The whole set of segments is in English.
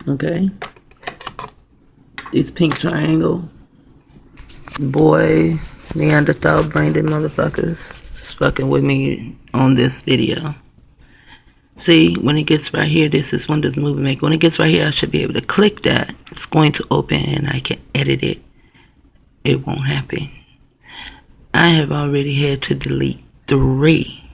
Okay. These pink triangle. Boy, Neanderthal brained motherfuckers is fucking with me on this video. See, when it gets right here, this is Windows Movie Maker. When it gets right here, I should be able to click that. It's going to open and I can edit it. It won't happen. I have already had to delete three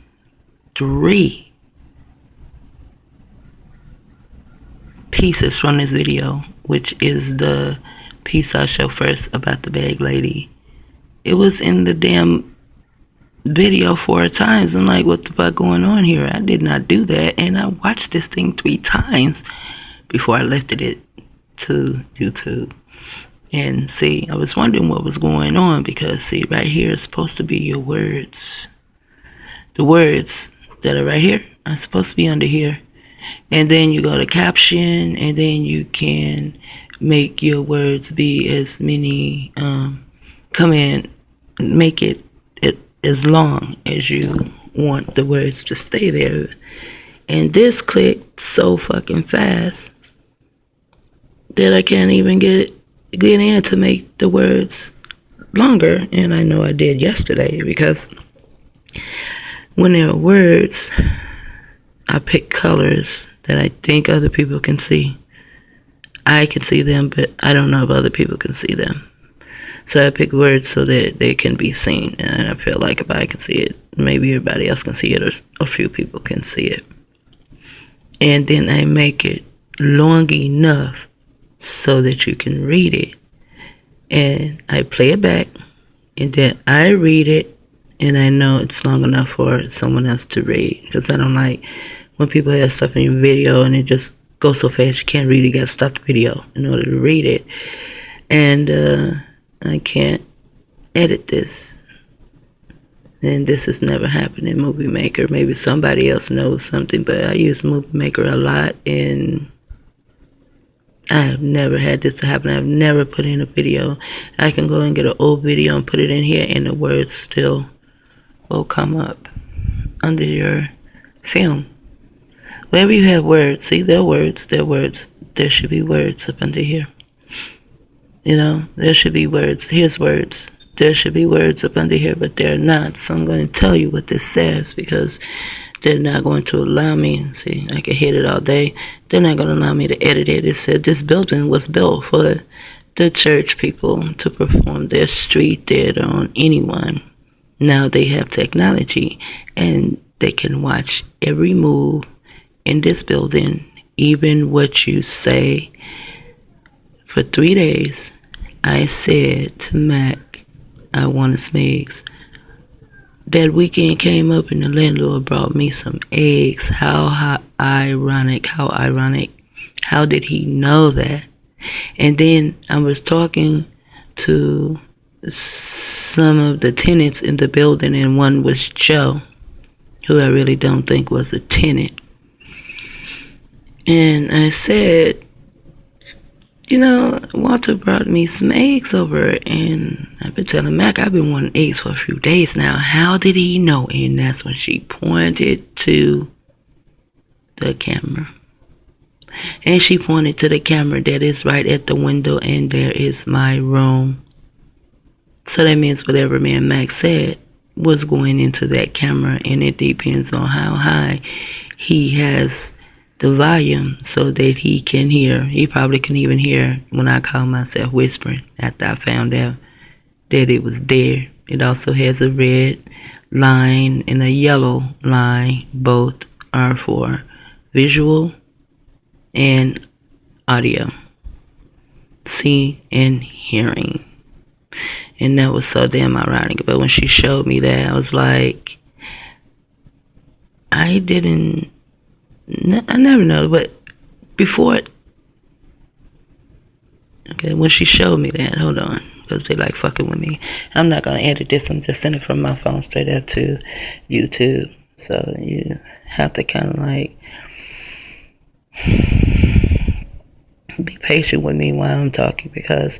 pieces from this video, which is the piece I show first about the bag lady. It was in the damn video 4 times. I'm like, what the fuck going on here? I did not do that, and I watched this thing 3 times before I lifted it to YouTube. And see, I was wondering what was going on, because see, right here is supposed to be your words. The words that are right here are supposed to be under here. And then you go to caption, and then you can make your words be as many, come in, make it as long as you want the words to stay there. And this clicked so fucking fast that I can't even get in to make the words longer. And I know I did yesterday, because when there are words, I pick colors that I think other people can see. I can see them, but I don't know if other people can see them. So I pick words so that they can be seen. And I feel like if I can see it, maybe everybody else can see it, or a few people can see it. And then I make it long enough so that you can read it. And I play it back, and then I read it, and I know it's long enough for someone else to read. Because I don't like when people have stuff in your video and it just goes so fast you can't read it. You gotta stop the video in order to read it. And I can't edit this. And this has never happened in Movie Maker. Maybe somebody else knows something, but I use Movie Maker a lot, and I have never had this to happen. I've never put in a video. I can go and get an old video and put it in here, and the words still will come up under your film. Wherever you have words, see, there are words, there should be words up under here. You know, there should be words. Here's words. There should be words up under here, but they're not. So I'm going to tell you what this says, because they're not going to allow me. See, I can hit it all day. They're not going to allow me to edit it. It said this building was built for the church people to perform their street theater on anyone. Now they have technology, and they can watch every move in this building, even what you say. For 3 days, I said to Mac, I wanted some eggs. That weekend came up, and the landlord brought me some eggs. How ironic. How did he know that? And then I was talking to some of the tenants in the building, and one was Joe, who I really don't think was a tenant. And I said, you know, Walter brought me some eggs over, and I've been telling Mac I've been wanting eggs for a few days now. How did he know? And that's when she pointed to the camera. And she pointed to the camera that is right at the window, and there is my room. So that means whatever me and Mac said was going into that camera, and it depends on how high he has the volume so that he can hear. He probably can even hear when I call myself whispering, after I found out that it was there. It also has a red line and a yellow line. Both are for visual and audio, seeing and hearing. And that was so damn ironic. But when she showed me that, I was like, I never know, but before it, okay, when she showed me that, hold on, because they like fucking with me. I'm not going to edit this. I'm just sending it from my phone straight up to YouTube. So you have to kind of like be patient with me while I'm talking, because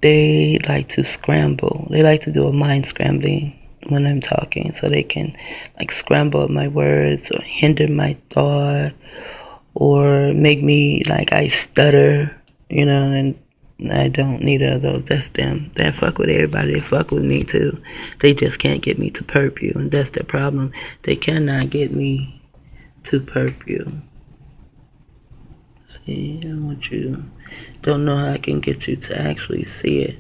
they like to scramble. They like to do a mind scrambling when I'm talking, so they can like scramble up my words or hinder my thought, or make me like I stutter, you know, and I don't need of those. That's them. They fuck with everybody. They fuck with me too. They just can't get me to perp you, and that's the problem. They cannot get me to perp you. See, I want you. Don't know how I can get you to actually see it.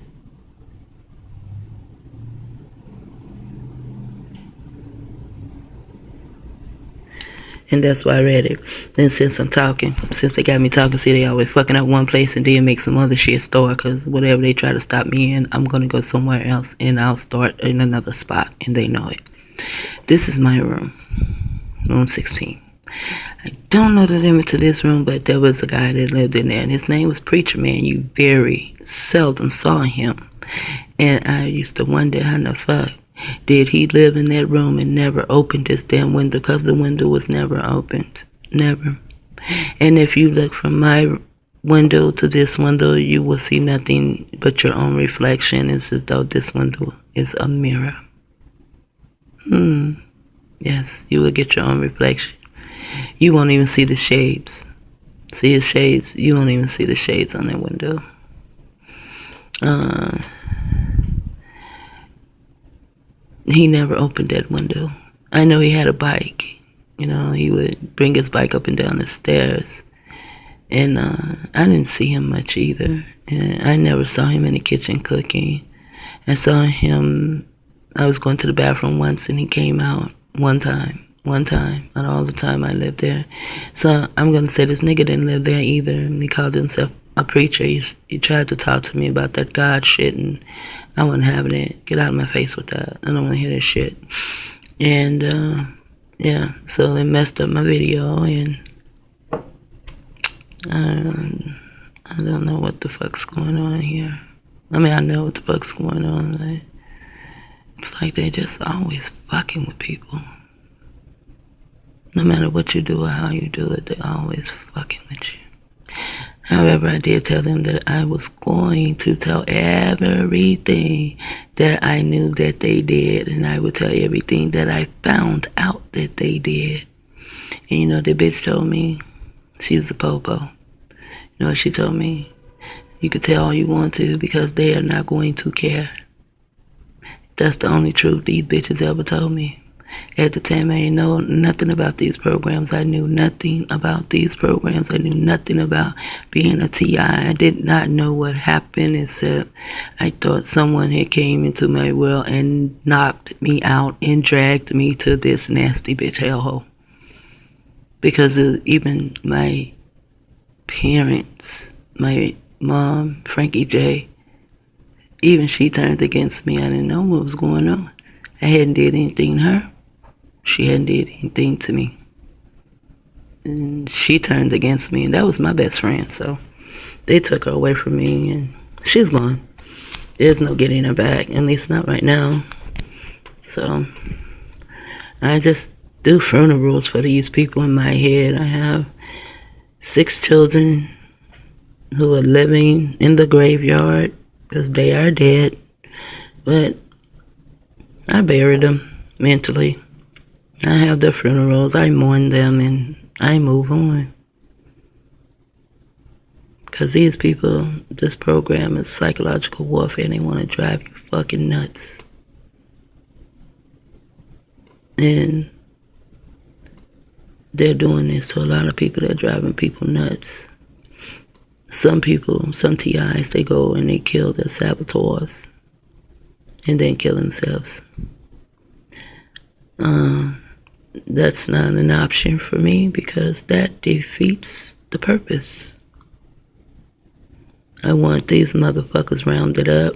And that's why I read it. Then since I'm talking, since they got me talking, see, they always fucking up one place and then make some other shit store. Because whatever they try to stop me in, I'm going to go somewhere else. And I'll start in another spot. And they know it. This is my room. Room 16. I don't know the limit to this room, but there was a guy that lived in there. And his name was Preacher Man. You very seldom saw him. And I used to wonder how the fuck did he live in that room and never opened this damn window, because the window was never opened. Never. And if you look from my window to this window, you will see nothing but your own reflection. It's as though this window is a mirror. Yes, you will get your own reflection. You won't even see the shades. See his shades? You won't even see the shades on that window. He never opened that window. I know he had a bike. You know, he would bring his bike up and down the stairs. And I didn't see him much either. And I never saw him in the kitchen cooking. I saw him, I was going to the bathroom once and he came out one time, not all the time I lived there. So I'm going to say this nigga didn't live there either. And he called himself a preacher. He tried to talk to me about that God shit, and I wasn't having it. Get out of my face with that. I don't want to hear that shit. And yeah, so they messed up my video, and I don't know what the fuck's going on here. I mean, I know what the fuck's going on. It's like they just always fucking with people. No matter what you do or how you do it, they're always fucking with you. However, I did tell them that I was going to tell everything that I knew that they did, and I would tell everything that I found out that they did. And you know, the bitch told me, she was a popo. You know what she told me? You could tell all you want to, because they are not going to care. That's the only truth these bitches ever told me. At the time, I didn't know nothing about these programs. I knew nothing about these programs. I knew nothing about being a TI. I did not know what happened, except I thought someone had came into my world and knocked me out and dragged me to this nasty bitch hellhole. Because even my parents, my mom, Frankie J, even she turned against me. I didn't know what was going on. I hadn't did anything to her. She hadn't did anything to me. And she turned against me, and that was my best friend. So they took her away from me, and she's gone. There's no getting her back, at least not right now. So I just do funerals for these people in my head. I have 6 children who are living in the graveyard because they are dead. But I buried them mentally. I have their funerals, I mourn them, and I move on. Because these people, this program is psychological warfare, and they want to drive you fucking nuts. And they're doing this to a lot of people. They're driving people nuts. Some people, some TIs, they go and they kill their saboteurs and then kill themselves. That's not an option for me, because that defeats the purpose. I want these motherfuckers rounded up.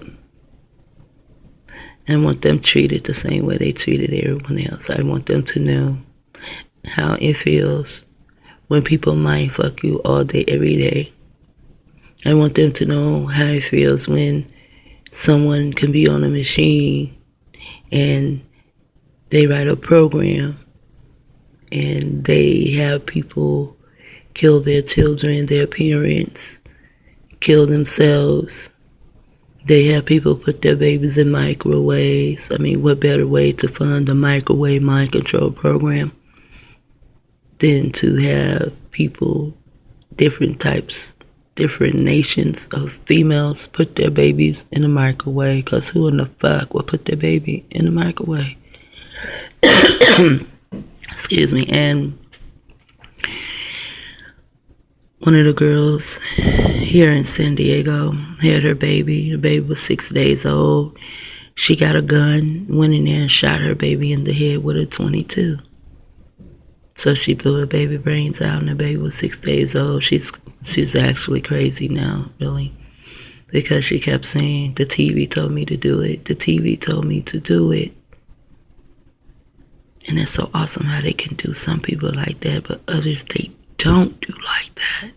I want them treated the same way they treated everyone else. I want them to know how it feels when people mind fuck you all day, every day. I want them to know how it feels when someone can be on a machine and they write a program and they have people kill their children, their parents, kill themselves. They have people put their babies in microwaves. I mean, what better way to fund a microwave mind control program than to have people different types, different nations of females put their babies in the microwave, because who in the fuck would put their baby in the microwave? Excuse me. And one of the girls here in San Diego had her baby. Her baby was 6 days old. She got a gun, went in there and shot her baby in the head with a .22. So she blew her baby brains out, and her baby was 6 days old. She's actually crazy now, really, because she kept saying, the TV told me to do it. The TV told me to do it. And it's so awesome how they can do some people like that, but others they don't do like that.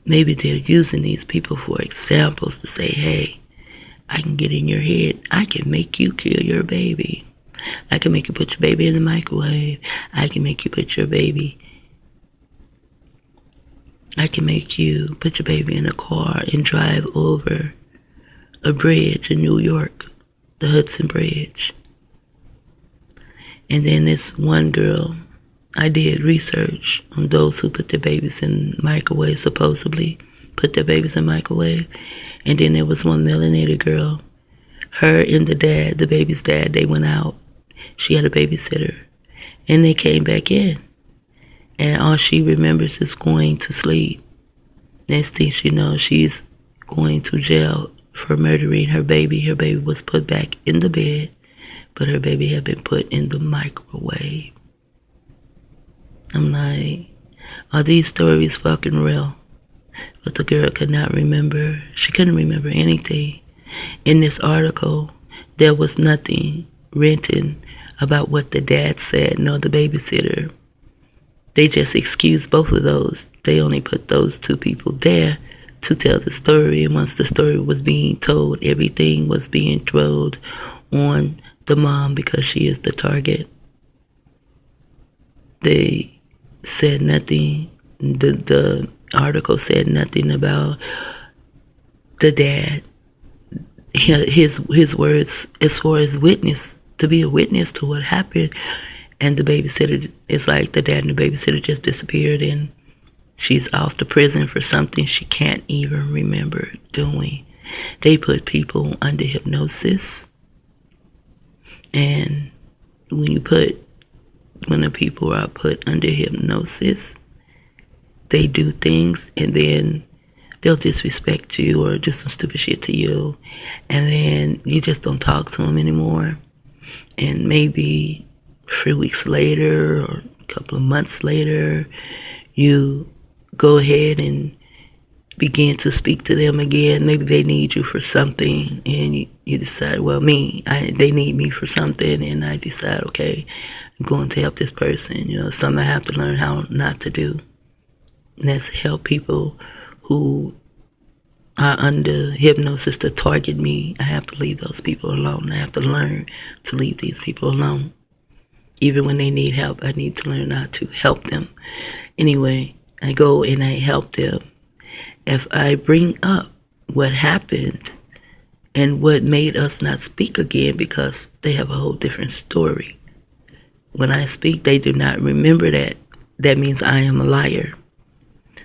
Maybe they're using these people for examples to say, hey, I can get in your head. I can make you kill your baby. I can make you put your baby in the microwave. I can make you put your baby. I can make you put your baby in a car and drive over a bridge in New York, the Hudson Bridge. And then this one girl, I did research on those who put their babies in microwave, supposedly put their babies in microwave. And then there was one melanated girl. Her and the dad, the baby's dad, they went out. She had a babysitter. And they came back in. And all she remembers is going to sleep. Next thing she knows, she's going to jail for murdering her baby. Her baby was put back in the bed, but her baby had been put in the microwave. I'm like, are these stories fucking real? But the girl could not remember. She couldn't remember anything. In this article, there was nothing written about what the dad said, nor the babysitter. They just excused both of those. They only put those two people there to tell the story. And once the story was being told, everything was being thrown on the mom because she is the target. They said nothing. The article said nothing about the dad. His words as far as witness, to be a witness to what happened. And the babysitter, it's like the dad and the babysitter just disappeared, and she's off to prison for something she can't even remember doing. They put people under hypnosis. And when the people are put under hypnosis, they do things, and then they'll disrespect you or do some stupid shit to you, and then you just don't talk to them anymore. And maybe 3 weeks later or a couple of months later, you go ahead and begin to speak to them again. Maybe they need you for something, and you decide, well, they need me for something, and I decide, okay, I'm going to help this person. Something I have to learn how not to do. And that's help people who are under hypnosis to target me. I have to leave those people alone. I have to learn to leave these people alone. Even when they need help, I need to learn how to help them. Anyway, I go and I help them. If I bring up what happened and what made us not speak again, because they have a whole different story. When I speak, they do not remember that. That means I am a liar.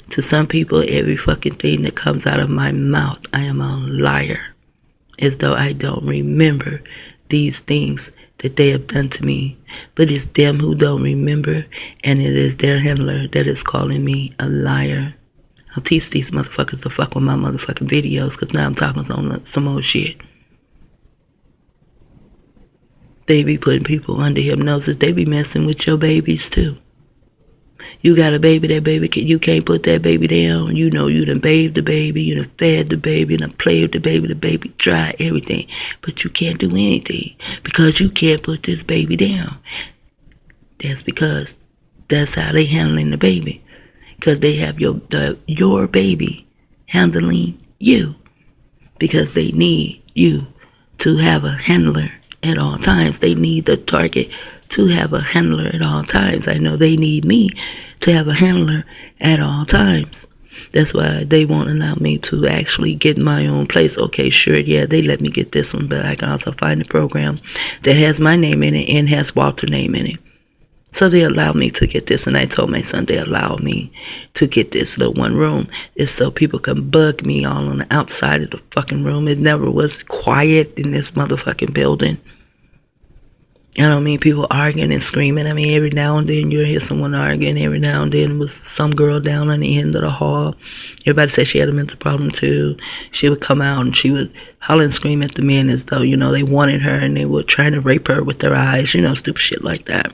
To some people, every fucking thing that comes out of my mouth, I am a liar. As though I don't remember these things that they have done to me. But it's them who don't remember, and it is their handler that is calling me a liar. I'll teach these motherfuckers to fuck with my motherfucking videos, because now I'm talking some old shit. They be putting people under hypnosis. They be messing with your babies too. You got a baby, you can't put that baby down. You done bathed the baby, you done fed the baby, you done played with the baby dry, everything. But you can't do anything because you can't put this baby down. That's because that's how they handling the baby. Because they have your baby handling you. Because they need you to have a handler at all times. They need the target to have a handler at all times. I know they need me to have a handler at all times. That's why they won't allow me to actually get my own place. Okay, sure, yeah, they let me get this one, but I can also find a program that has my name in it and has Walter's name in it. So they allowed me to get this, and I told my son they allowed me to get this little one room. It's so people can bug me all on the outside of the fucking room. It never was quiet in this motherfucking building. I don't mean people arguing and screaming. I mean, every now and then you'll hear someone arguing. Every now and then it was some girl down on the end of the hall. Everybody said she had a mental problem too. She would come out and she would holler and scream at the men as though, they wanted her and they were trying to rape her with their eyes, stupid shit like that.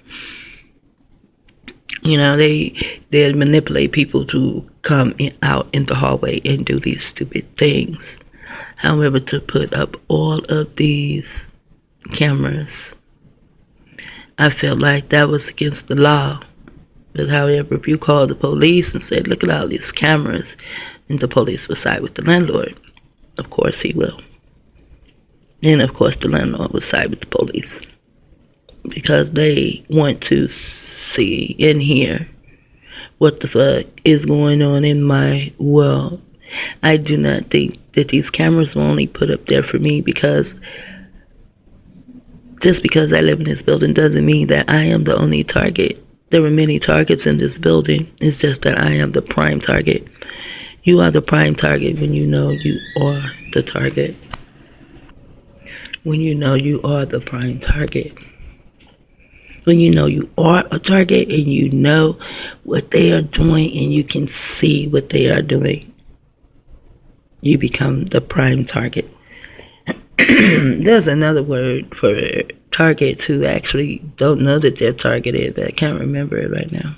They'd manipulate people to come out in the hallway and do these stupid things. However, to put up all of these cameras, I felt like that was against the law. But however, if you called the police and said, look at all these cameras, and the police will side with the landlord, of course he will. And of course the landlord will side with the police, because they want to see and hear what the fuck is going on in my world. I do not think that these cameras were only put up there for me because just because I live in this building doesn't mean that I am the only target. There were many targets in this building. It's just that I am the prime target. You are the prime target when you know you are the target. When you know you are the prime target. When you know you are a target and you know what they are doing and you can see what they are doing, you become the prime target. There's another word for targets who actually don't know that they're targeted, but I can't remember it right now.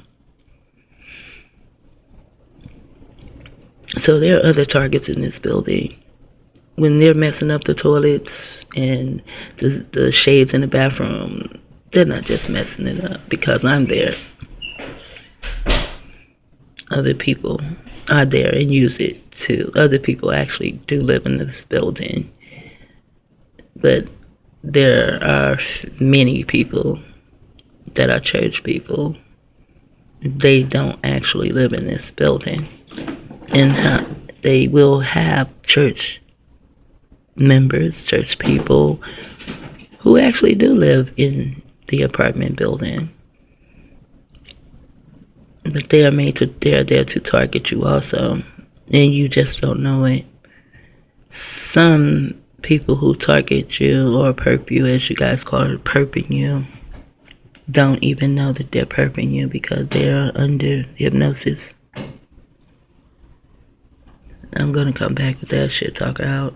So there are other targets in this building. When they're messing up the toilets and the shades in the bathroom, they're not just messing it up because I'm there. Other people are there and use it too. Other people actually do live in this building. But there are many people that are church people. They don't actually live in this building. And they will have church members, church people, who actually do live in the apartment building. But they're there to target you also. And you just don't know it. Some people who target you or perp you, as you guys call it, perping you, don't even know that they're perping you because they're under hypnosis. I'm gonna come back with that shit talker out.